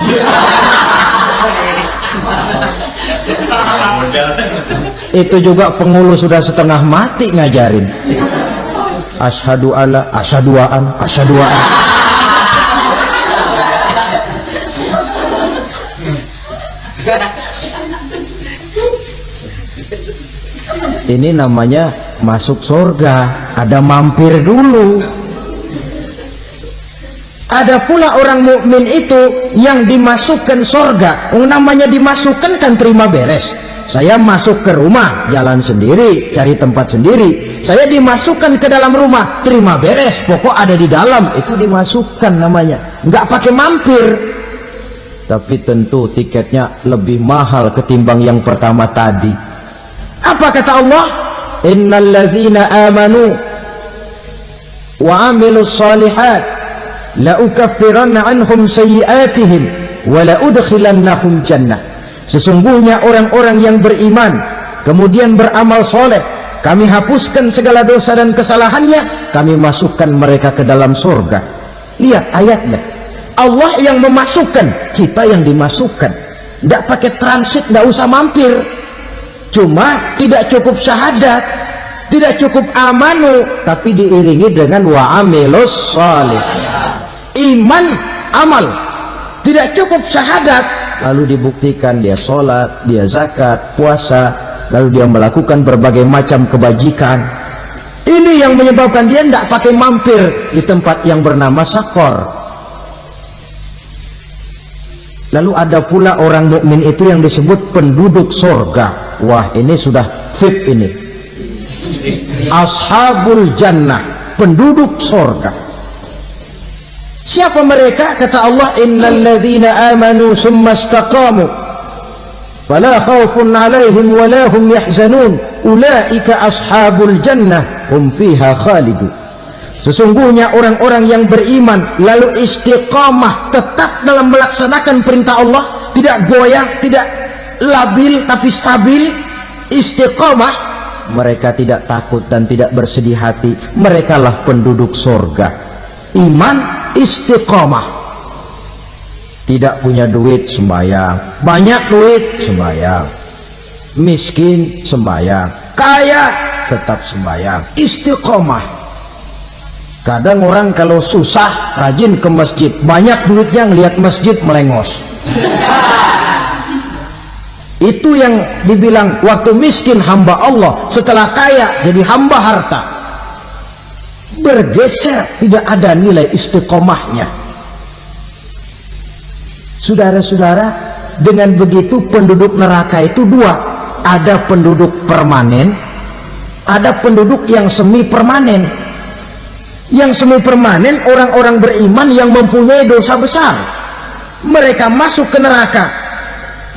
Itu juga pengulu sudah setengah mati ngajarin. Asyhadu alla, asyaduaan. Ini namanya masuk surga, ada mampir dulu. Ada pula orang mukmin itu yang dimasukkan surga. Namanya dimasukkan kan terima beres. Saya masuk ke rumah, jalan sendiri, cari tempat sendiri. Saya dimasukkan ke dalam rumah, terima beres, pokok ada di dalam, itu dimasukkan namanya. Nggak pakai mampir. Tapi tentu tiketnya lebih mahal ketimbang yang pertama tadi. Apa kata Allah? Innal ladzina amanu wa amilus shalihat la ukaffiranna anhum sayyi'atihim wa la udkhilannahum jannah. Sesungguhnya orang-orang yang beriman kemudian beramal soleh, kami hapuskan segala dosa dan kesalahannya, kami masukkan mereka ke dalam surga. Lihat ayatnya, Allah yang memasukkan, kita yang dimasukkan. Tidak pakai transit, tidak usah mampir. Cuma tidak cukup syahadat, tidak cukup amanu, tapi diiringi dengan wa amilus shalih. Iman, amal. Tidak cukup syahadat, lalu dibuktikan dia sholat, dia zakat, puasa, lalu dia melakukan berbagai macam kebajikan. Ini yang menyebabkan dia tidak pakai mampir di tempat yang bernama Saqar. Lalu ada pula orang mukmin itu yang disebut penduduk surga. Wah, ini sudah VIP ini. Ashabul jannah, penduduk surga. Siapa mereka? Kata Allah, innal ladzina amanu summa istaqamu fala khaufun 'alaihim wa la hum yahzanun ulaika ashabul jannah hum fiha khalidun. Sesungguhnya orang-orang yang beriman lalu istiqamah, tetap dalam melaksanakan perintah Allah, tidak goyah, tidak labil tapi stabil, istiqamah, mereka tidak takut dan tidak bersedih hati. Merekalah penduduk surga. Iman, istiqamah. Tidak punya duit, sembahyang. Banyak duit, sembahyang. Miskin, sembahyang. Kaya, tetap sembahyang. Istiqamah. Kadang orang kalau susah rajin ke masjid, banyak duitnya ngelihat masjid melengos. Itu yang dibilang waktu miskin hamba Allah, setelah kaya jadi hamba harta. Bergeser, tidak ada nilai istiqomahnya. Saudara-saudara, dengan begitu penduduk neraka itu dua. Ada penduduk permanen, ada penduduk yang semi permanen. Yang semi permanen orang-orang beriman yang mempunyai dosa besar. Mereka masuk ke neraka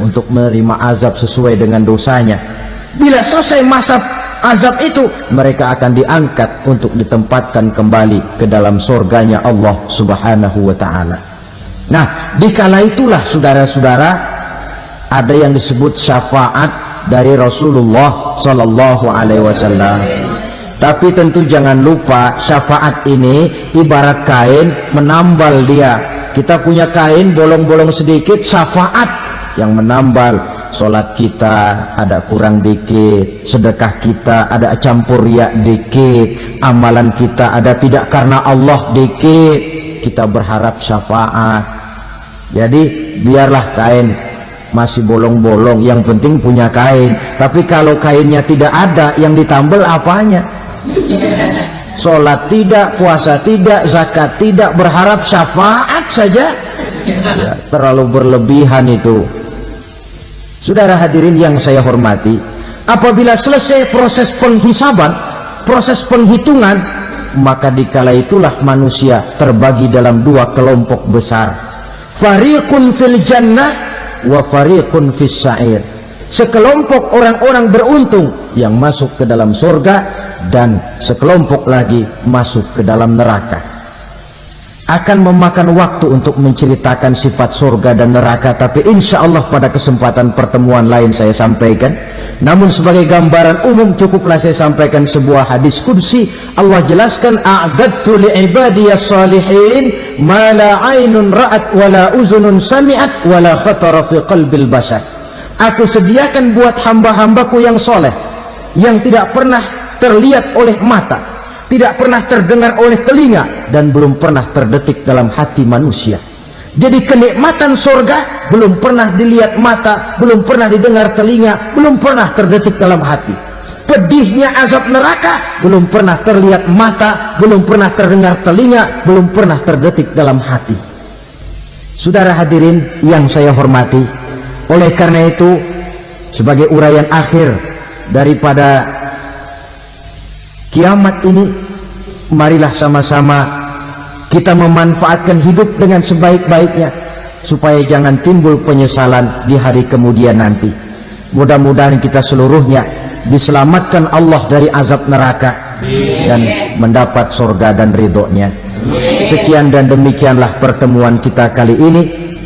untuk menerima azab sesuai dengan dosanya. Bila selesai masa azab itu, mereka akan diangkat untuk ditempatkan kembali ke dalam surganya Allah Subhanahu wa ta'ala. Nah, dikala itulah saudara-saudara, ada yang disebut syafaat dari Rasulullah Sallallahu Alaihi Wasallam. Tapi tentu jangan lupa, syafaat ini ibarat kain menambal dia. Kita punya kain bolong-bolong sedikit, syafaat yang menambal. Sholat kita ada kurang dikit, sedekah kita ada campur riak dikit, amalan kita ada tidak karena Allah dikit. Kita berharap syafaat. Jadi biarlah kain masih bolong-bolong, yang penting punya kain. Tapi kalau kainnya tidak ada, yang ditambal apanya? Sholat tidak, puasa tidak, zakat tidak, berharap syafaat saja, ya, terlalu berlebihan itu. Saudara hadirin yang saya hormati, apabila selesai proses penghisaban, proses penghitungan, maka dikala itulah manusia terbagi dalam dua kelompok besar. Fariqun fil jannah wa fariqun fis sa'ir. Sekelompok orang-orang beruntung yang masuk ke dalam surga, dan sekelompok lagi masuk ke dalam neraka. Akan memakan waktu untuk menceritakan sifat surga dan neraka, tapi insya Allah pada kesempatan pertemuan lain saya sampaikan. Namun sebagai gambaran umum cukuplah saya sampaikan sebuah hadis qudsi. Allah jelaskan, a'dadtu li'ibadiyas salihin ma la aynun ra'at wa la uzunun sami'at wa la khatara fi qalbil bashar. Aku sediakan buat hamba-hambaku yang soleh, yang tidak pernah terlihat oleh mata, tidak pernah terdengar oleh telinga, dan belum pernah terdetik dalam hati manusia. Jadi kenikmatan surga belum pernah dilihat mata, belum pernah didengar telinga, belum pernah terdetik dalam hati. Pedihnya azab neraka belum pernah terlihat mata, belum pernah terdengar telinga, belum pernah terdetik dalam hati. Saudara hadirin yang saya hormati, oleh karena itu sebagai uraian akhir daripada kiamat ini, marilah sama-sama kita memanfaatkan hidup dengan sebaik-baiknya, supaya jangan timbul penyesalan di hari kemudian nanti. Mudah-mudahan kita seluruhnya diselamatkan Allah dari azab neraka dan mendapat surga dan ridhonya. Sekian dan demikianlah pertemuan kita kali ini.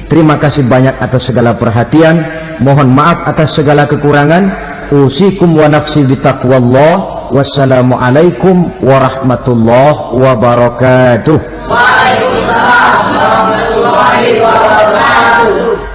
Terima kasih banyak atas segala perhatian. Mohon maaf atas segala kekurangan. Usikum wa nafsi bitaqwallah. Wassalamualaikum warahmatullahi wabarakatuh. Waalaikumsalam warahmatullahi wabarakatuh.